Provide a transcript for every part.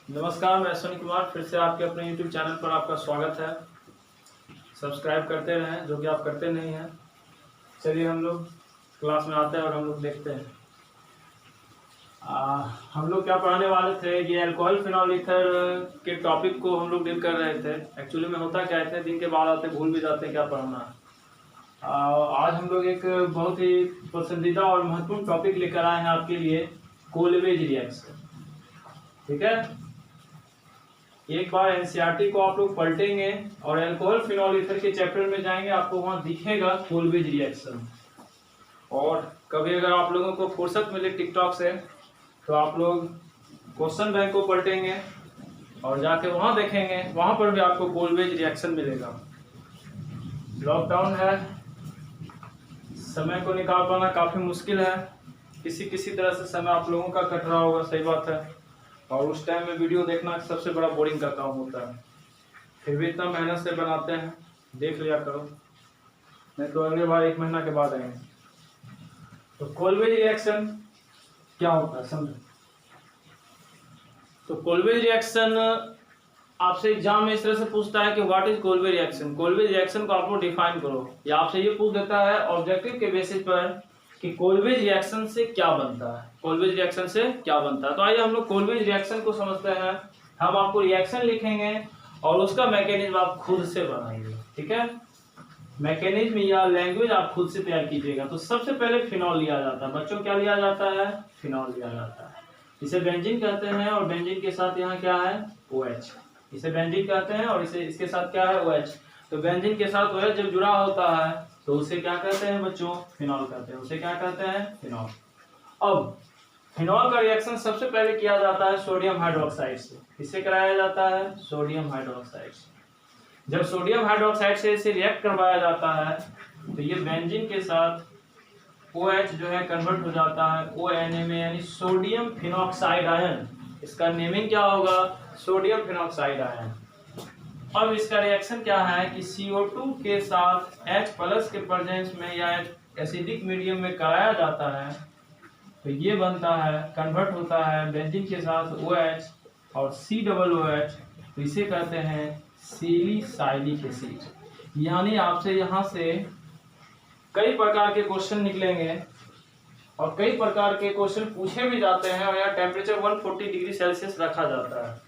नमस्कार, मैं अश्विनी कुमार फिर से आपके अपने YouTube चैनल पर आपका स्वागत है। सब्सक्राइब करते रहें जो कि आप करते नहीं हैं। चलिए हम लोग क्लास में आते हैं और हम लोग देखते हैं हम लोग क्या पढ़ाने वाले थे। ये अल्कोहल फिनॉल ईथर के टॉपिक को हम लोग डील कर रहे थे। एक्चुअली में होता क्या है, दिन के बाद आते भूल भी जाते हैं क्या पढ़ना है। आज हम लोग एक बहुत ही पसंदीदा और महत्वपूर्ण टॉपिक लेकर आए हैं आपके लिए, कोल्वेज रिएक्शन। ठीक है, एक बार एनसीईआरटी को आप लोग पलटेंगे और अल्कोहल फिनॉल ईथर के चैप्टर में जाएंगे, आपको वहां दिखेगा कोल्वेज रिएक्शन। और कभी अगर आप लोगों को फुर्सत मिले टिकटॉक से तो आप लोग क्वेश्चन बैंक को पलटेंगे और जाके वहां देखेंगे, वहां पर भी आपको कोल्वेज रिएक्शन मिलेगा। लॉकडाउन है, समय को निकाल पाना काफी मुश्किल है। किसी तरह से समय आप लोगों का कट रहा होगा, सही बात है। और उस टाइम में वीडियो देखना सबसे बड़ा बोरिंग का काम होता है, फिर भी इतना मेहनत से बनाते हैं, देख लिया करो, नहीं तो अगले बार 1 महीना के बाद आएंगे। तो कोल्वेज रिएक्शन क्या होता है समझो। तो कोल्वेज रिएक्शन आपसे एग्जाम में इस तरह से पूछता है कि व्हाट इज कोल्वेज रिएक्शन। कोल्वेज रिएक्शन को आप लोग डिफाइन करो, या आपसे ये पूछ देता है ऑब्जेक्टिव के बेसिस पर कि कोल्वेज रिएक्शन से क्या बनता है, कोल्वेज रिएक्शन से क्या बनता है। तो आइए हम लोग कोल्वेज रिएक्शन को समझते हैं। हम आपको रिएक्शन लिखेंगे और उसका मैकेनिज्म आप खुद से बनाएंगे। ठीक है, मैकेनिज्म या लैंग्वेज आप खुद से तैयार कीजिएगा। तो सबसे पहले फिनॉल लिया जाता है बच्चों, क्या लिया जाता है, फिनॉल लिया जाता है। इसे बेंजीन कहते हैं और बेंजीन के साथ यहाँ क्या है, OH। इसे बेंजीन कहते हैं और इसे इसके साथ क्या है, OH। तो बेंजीन के साथ OH जब जुड़ा होता है तो उसे क्या कहते हैं बच्चों, फिनॉल कहते हैं। उसे क्या कहते हैं, फिनॉल। अब फिनॉल का रिएक्शन सबसे पहले किया जाता है सोडियम हाइड्रोक्साइड से। किससे कराया जाता है, सोडियम हाइड्रोक्साइड से। जब सोडियम हाइड्रोक्साइड से इसे रिएक्ट करवाया जाता है तो ये बेंजीन के साथ OH जो है कन्वर्ट हो जाता है ONA में, यानी सोडियम फिनॉक्साइड आयन। इसका नेमिंग क्या होगा, सोडियम फिनॉक्साइड आयन। अब इसका रिएक्शन क्या है कि CO2 के साथ H+ के प्रेजेंस में या एसिडिक मीडियम में कराया जाता है तो ये बनता है, कन्वर्ट होता है बेंजीन के साथ OH और COOH। तो इसे कहते हैं सैलिसाइलिक एसिड। यानी आपसे यहाँ से कई प्रकार के क्वेश्चन निकलेंगे और कई प्रकार के क्वेश्चन पूछे भी जाते हैं। और यहाँ टेम्परेचर 140 डिग्री सेल्सियस रखा जाता है।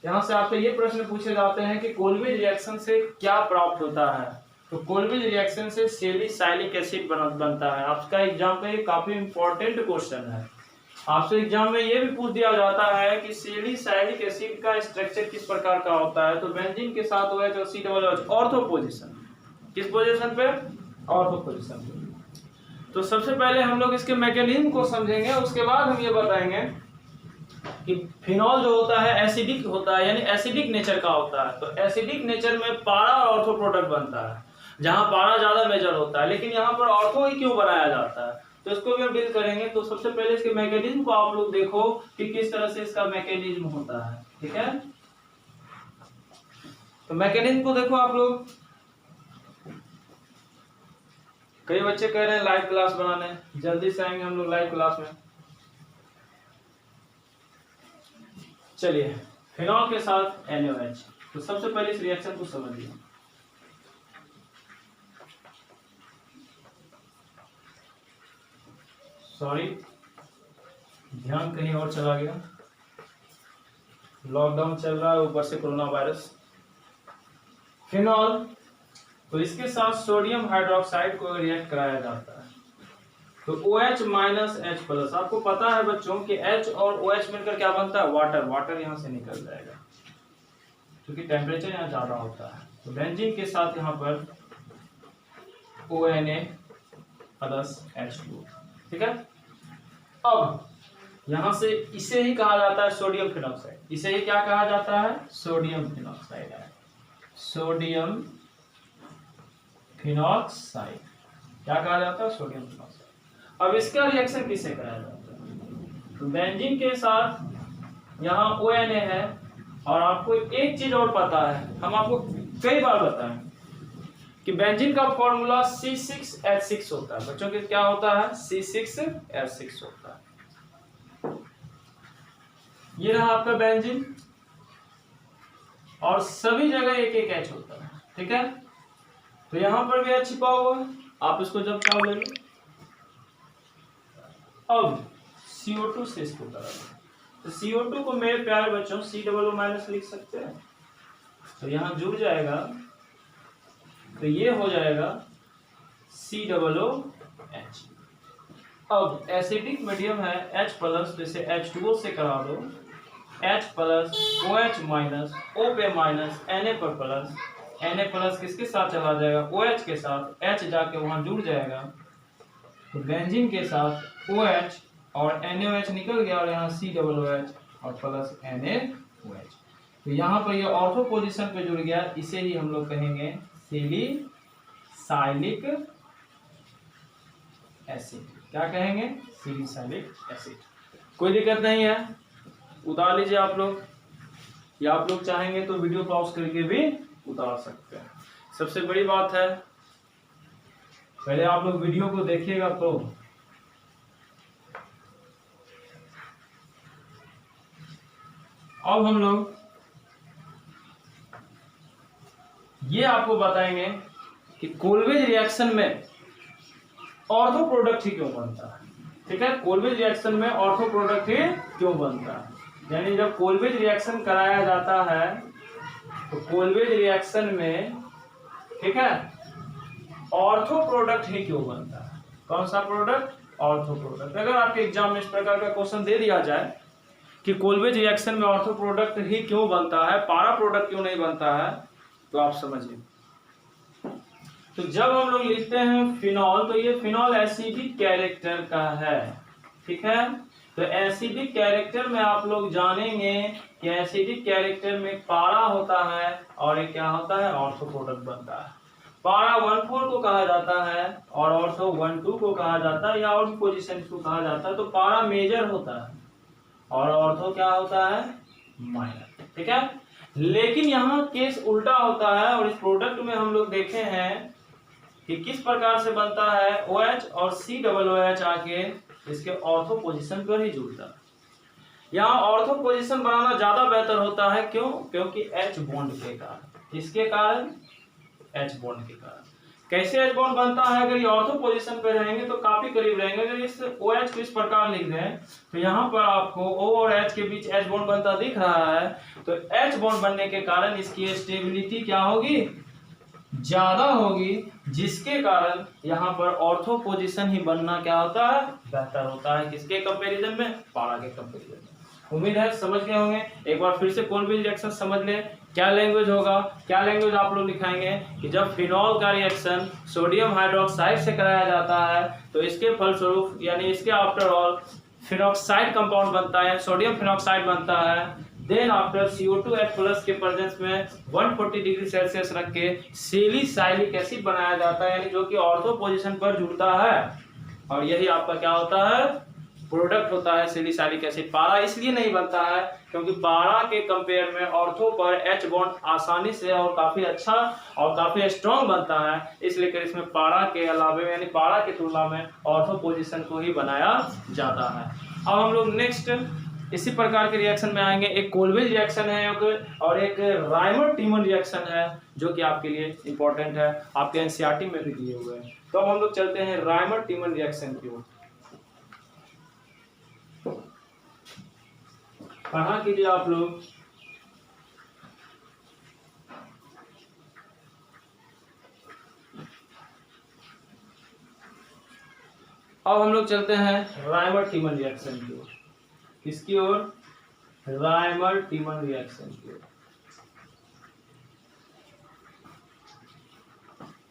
यहाँ से आपसे ये प्रश्न पूछे जाते हैं कि कोल्वेज रिएक्शन से क्या प्राप्त होता है। तो कोल्वेज रिएक्शन से सैलिसाइलिक एसिड बनता है। आपका एग्जाम पे काफी इंपॉर्टेंट क्वेश्चन है। आपसे एग्जाम में ये भी पूछ दिया जाता है कि सैलिसाइलिक एसिड का स्ट्रक्चर किस प्रकार का होता है। तो बेंजीन के साथ OH और COOH ऑर्थो पोजीशन, किस पोजीशन पे, ऑर्थो पोजीशन पे। तो सबसे पहले हम लोग इसके मैकेनिज्म को समझेंगे, उसके बाद हम ये बताएंगे कि फिनॉल जो होता है एसिडिक होता है, यानी एसिडिक नेचर का होता है। तो एसिडिक नेचर में पारा और ऑर्थो प्रोडक्ट बनता है, जहां पारा ज्यादा मेजर होता है। लेकिन यहाँ पर ऑर्थो ही क्यों बनाया जाता है, तो इसको भी हम डील करेंगे। तो सबसे पहले इसके मैकेनिज्म को आप लोग देखो कि किस तरह से इसका मैकेनिज्म होता है। ठीक है, तो मैकेनिज्म को देखो आप लोग। कई बच्चे कह रहे हैं लाइव क्लास बनाने, जल्दी से आएंगे हम लोग लाइव क्लास में। चलिए, फिनॉल के साथ NaOH। तो सबसे पहले इस रिएक्शन को समझिए। सॉरी, ध्यान कहीं और चला गया। लॉकडाउन चल रहा है, ऊपर से कोरोना वायरस। फिनॉल, तो इसके साथ सोडियम हाइड्रोक्साइड को रिएक्ट कराया जाता है तो OH - H+। आपको पता है बच्चों कि H और OH मिलकर क्या बनता है, वाटर। वाटर यहाँ से निकल जाएगा क्योंकि टेम्परेचर यहाँ ज्यादा होता है। तो बेंजीन के साथ यहाँ पर ONA + H2। ठीक है, अब यहाँ से इसे ही कहा जाता है सोडियम फिनॉक्साइड। इसे ही क्या कहा जाता है, सोडियम फिनॉक्साइड है, सोडियम फिनॉक्साइड। क्या कहा जाता है, सोडियम फिनॉक्साइड। अब इसका रिएक्शन किससे कराया जाता है, तो बेंजीन के साथ यहाँ ONA है। और आपको एक चीज और पता है, हम आपको कई बार बताएं कि बेंजीन का फॉर्मूला C6H6 होता है। बच्चों के क्या होता है, C6H6 होता है। ये रहा आपका बेंजीन, और सभी जगह एक एक H होता है, ठीक है। तो यहां पर भी H छिपा हुआ है, आप इसको जब चाहो ले लो। अब CO2 से इसको करा दो, तो CO2 को मेरे प्यारे बच्चों C+O- लिख सकते हैं, तो यहां जुड़ जाएगा, तो ये हो जाएगा COOH। अब एसिडिक मीडियम है H प्लस, जैसे H2O से करा दो, H plus OH minus, O पे माइनस, Na पर प्लस, Na प्लस किसके साथ चला जाएगा, OH के साथ, H जाके वहां जुड़ जाएगा, तो बेंजीन के साथ OH और NaOH निकल गया और यहाँ COOH और प्लस NaOH। तो यहाँ पर ये ऑर्थो पोजीशन पे जुड़ गया, इसे ही हम लोग कहेंगे सैलिसाइलिक एसिड। क्या कहेंगे, सैलिसाइलिक एसिड। कोई दिक्कत नहीं है, उतार लीजिए आप लोग, या आप लोग चाहेंगे तो वीडियो पॉज करके भी उतार सकते हैं। सबसे बड़ी बात है पहले आप लोग वीडियो को देखिएगा। तो अब हम लोग ये आपको बताएंगे कि कोल्वेज रिएक्शन में ऑर्थो प्रोडक्ट ही क्यों बनता है, ठीक है। कोल्वेज रिएक्शन में ऑर्थो प्रोडक्ट ही क्यों बनता है, यानी जब कोल्वेज रिएक्शन कराया जाता है तो कोल्वेज रिएक्शन में, ठीक है, ऑर्थो प्रोडक्ट ही क्यों बनता है। कौन सा प्रोडक्ट, ऑर्थो प्रोडक्ट। अगर आपके एग्जाम में इस प्रकार का क्वेश्चन दे दिया जाए कि कोल्वेज रिएक्शन में ऑर्थो प्रोडक्ट ही क्यों बनता है, पारा प्रोडक्ट क्यों नहीं बनता है, तो आप समझिए। तो जब हम लोग लिखते हैं फिनॉल, तो ये फिनॉल एसिडिक कैरेक्टर का है, ठीक है। तो एसिडिक कैरेक्टर में आप लोग जानेंगे कि एसिडिक कैरेक्टर में पारा होता है और एक क्या होता है, ऑर्थो प्रोडक्ट बनता है। पारा 1,4 को कहा जाता है और ऑर्थो 1,2 को कहा जाता है, या और भी पोजीशन इसको कहा जाता है। तो पारा मेजर होता है और ऑर्थो क्या होता है, माइनर, ठीक है। लेकिन यहाँ केस उल्टा होता है, और इस प्रोडक्ट में हम लोग देखे हैं कि किस प्रकार से बनता है, OH और COOH आके इसके ऑर्थो पोजीशन पर ही जुड़ता है। यहाँ ऑर्थो पोजीशन बनाना ज्यादा बेहतर होता है, क्यों, क्योंकि H बॉन्ड के कारण। किसके कारण, H बॉन्ड के कारण। कैसे H बॉन्ड बनता है, अगर ये ऑर्थो पोजीशन पे रहेंगे तो काफी करीब रहेंगे। अगर इस OH को इस प्रकार लिख दें तो यहाँ पर आपको O और H के बीच H बॉन्ड बनता दिख रहा है, तो H बॉन्ड बनने के कारण इसकी स्टेबिलिटी क्या होगी, ज्यादा होगी, जिसके कारण यहाँ पर ऑर्थो पोजीशन ही बनना क्या होता है, बेहतर होता है। किसके कंपैरिजन में, पारा के कंपैरिजन में। उम्मीद है समझ गए होंगे। एक बार फिर से कोल्वेज रिएक्शन समझ ले, क्या लैंग्वेज होगा, क्या लैंग्वेज आप लोग लिखाएंगे कि जब फिनॉल का रिएक्शन सोडियम हाइड्रोक्साइड से कराया जाता है तो इसके फलस्वरूप, यानी इसके आफ्टर ऑल फिनॉक्साइड कंपाउंड बनता है, सोडियम फिनॉक्साइड बनता है। देन आफ्टर CO2H प्लस के प्रेजेंस में 140 डिग्री सेल्सियस रख के सैलिसाइलिक एसिड बनाया जाता है, यानी जो कि ऑर्थो पोजीशन पर जुड़ता है, और यही आपका क्या होता है, प्रोडक्ट होता है सैलिसाइलिक एसिड। पारा इसलिए नहीं बनता है क्योंकि पारा के कंपेयर में ऑर्थो पर H बॉन्ड आसानी से और काफी अच्छा और काफी स्ट्रॉन्ग बनता है, इसलिए कर इसमें पारा के अलावे, यानी पारा की तुलना में ऑर्थो पोजीशन को ही बनाया जाता है। अब हम लोग नेक्स्ट इसी प्रकार के रिएक्शन में आएंगे। एक कोल्वेज रिएक्शन है और एक रायमंड टीमन रिएक्शन है, जो कि आपके लिए इंपॉर्टेंट है, आपके एनसीईआरटी में भी दिए हुए हैं। तो अब हम लोग चलते हैं रायमंड टीमन रिएक्शन की ओर। पढ़ा कीजिए आप लोग। अब हम लोग चलते हैं रायमंड टीमन रिएक्शन की ओर। किसकी ओर, रायमंड टीमन रिएक्शन की ओर।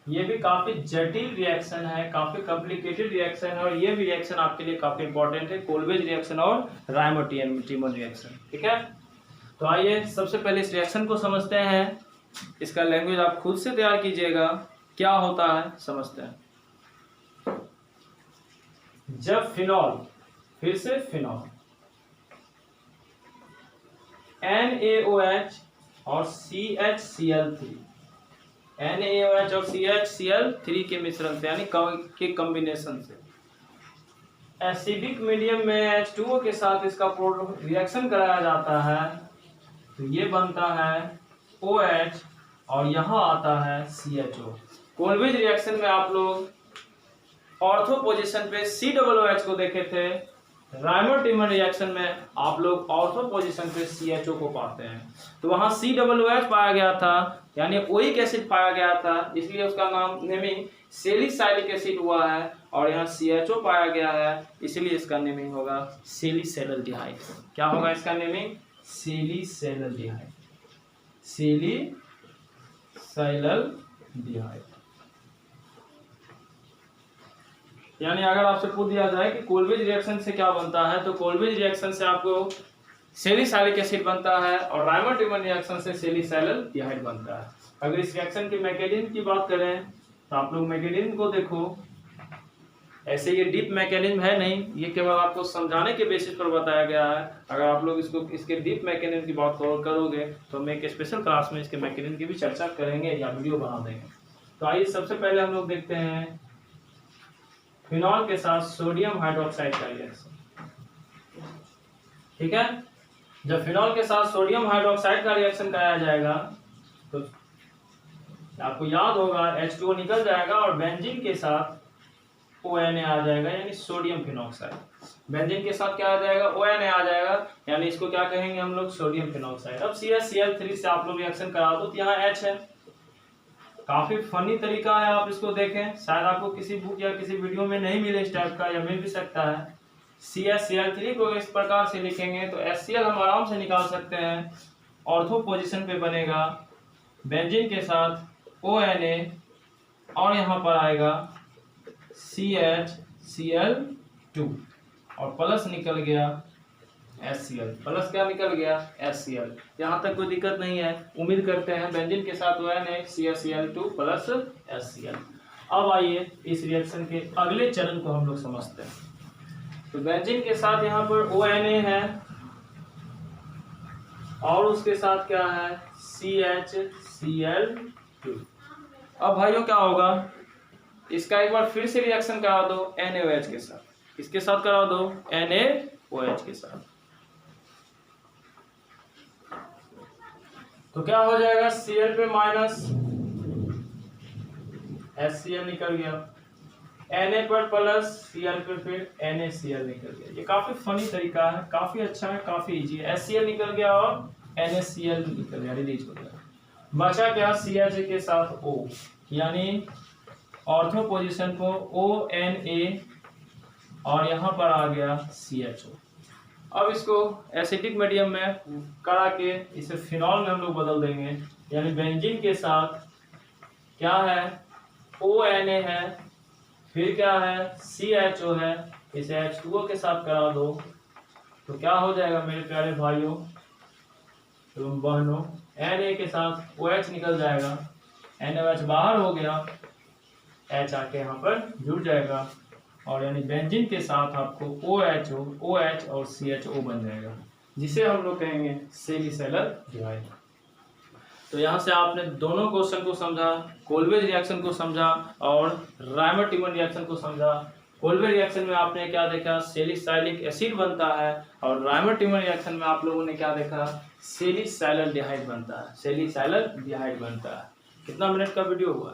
ये भी काफी जटिल रिएक्शन है, काफी कॉम्प्लिकेटेड रिएक्शन है, और ये भी रिएक्शन आपके लिए काफी इंपॉर्टेंट है, कोल्वेज रिएक्शन और रायमंड टीमन रिएक्शन, ठीक है। तो आइए सबसे पहले इस रिएक्शन को समझते हैं। इसका लैंग्वेज आप खुद से तैयार कीजिएगा, क्या होता है समझते हैं। जब फिनॉल, फिर से फिनॉल, NaOH और CHCl3, NaOH और CHCl3 के मिश्रण से, यानी के कॉम्बिनेशन से एसिडिक मीडियम में H2O के साथ इसका रिएक्शन कराया जाता है, तो ये बनता है OH और यहाँ आता है CHO। कोल्विज रिएक्शन में आप लोग ऑर्थो पोजीशन पे COOH को देखे थे, राइमर-टिमर रिएक्शन में आप लोग ऑर्थो पोजीशन पे CHO को पाते हैं। तो वहाँ COOH पाया गया था, यानी ओइक एसिड पाया गया था, इसलिए उसका नाम नेमिंग सैलिसाइलिक एसिड हुआ है, और यहाँ CHO पाया गया है, इसलिए इसका नेमिंग होगा सैलिसैल्डिहाइड। क्या होगा इसका नेमिंग? सैलिसैल्डिहाइड, सैलिसैल्डिहाइड। यानी अगर आपसे पूछ दिया जाए कि कोल्विज रिएक्शन से क्या बनता है, तो कोल्विज रिएक्शन से आपको सैलिसाइलिक एसिड बनता है, और राइमर-टिमर रिएक्शन से सैलिसैल्डिहाइड बनता है। अगर इस रिएक्शन के मैकेनिज्म की बात करें तो आप लोग मैकेनिज्म को देखो। ऐसे ये डीप मैकेनिज्म है नहीं, ये केवल आपको समझाने के बेसिस पर बताया गया है। अगर आप लोग इसके डीप मैकेनिज्म की बात करोगे तो हम एक स्पेशल क्लास में इसके मैकेनिज्म की भी चर्चा करेंगे या वीडियो बना देंगे। तो आइए सबसे पहले हम लोग देखते हैं फिनॉल के साथ सोडियम हाइड्रोक्साइड का रिएक्शन। ठीक है, जब फिनॉल के साथ सोडियम हाइड्रोक्साइड का रिएक्शन कराया जाएगा तो आपको याद होगा H2O निकल जाएगा और बेंजीन के साथ ONA आ जाएगा, यानी सोडियम फिनॉक्साइड। बेंजीन के साथ क्या आ जाएगा? ONA आ जाएगा, यानी इसको क्या कहेंगे हम लोग? Sodium phenoxide. अब CaCl3 से आप लोग रिएक्शन करा दो तो यहाँ H है। काफी फनी तरीका है, आप इसको देखें, शायद आपको किसी बुक या किसी वीडियो में नहीं मिले इस टाइप का, या मिल भी सकता है। CaCl3 को इस प्रकार से लिखेंगे तो HCl हम आराम से निकाल सकते हैं, ऑर्थो पोजीशन पे बनेगा बेंजीन के साथ ONA, और यहाँ पर आएगा CHCl2 और प्लस निकल गया HCl। प्लस क्या निकल गया? HCl। यहाँ तक कोई दिक्कत नहीं है, उम्मीद करते हैं। बेंजीन के साथ ONA CHCl2 प्लस HCl। अब आइए इस रिएक्शन के अगले चरण को हम लोग समझते हैं। तो बेंजीन के साथ यहाँ पर ONA है और उसके साथ क्या है? CHCl2। अब भाइयों क्या होगा? इसका एक बार फिर से रिएक्शन करा दो NaOH के साथ, इसके साथ करा दो NaOH के साथ, तो क्या हो जाएगा? Cl पे माइनस HCl निकल गया, Na पर प्लस Cl पे फिर NaCl निकल गया। ये काफी फनी तरीका है, काफी अच्छा है, काफी इजी है। HCl निकल गया और NaCl निकल गया, रिलीज हो गया। बचा क्या? CH के साथ O, यानी ऑर्थो पोजीशन को ONA और यहाँ पर आ गया CHO। अब इसको एसिडिक मीडियम में करा के इसे फिनॉल में हम लोग बदल देंगे, यानी बेंजीन के साथ क्या है? ONA है, फिर क्या है? CHO है, इसे H2O के साथ करा दो तो क्या हो जाएगा मेरे प्यारे भाइयों एवं बहनों? Na के साथ OH निकल जाएगा, NaOH बाहर हो गया, H आके यहाँ पर जुड़ जाएगा, और यानी बेंजीन के साथ आपको OH और CHO बन जाएगा, जिसे हम लोग कहेंगे सैलिसैल्डिहाइड। तो यहाँ से आपने दोनों क्वेश्चन को समझा, कोल्विज रिएक्शन को समझा और राइमर-टिमर रिएक्शन को समझा। कोल्विज रिएक्शन में आपने क्या देखा? सैलिसैलिक एसिड बनता है, और राइमर-टिमर रिएक्शन में आप लोगों ने क्या देखा? सैलिसैल्डिहाइड बनता है, सैलिसैल्डिहाइड बनता है। कितना मिनट का वीडियो हुआ?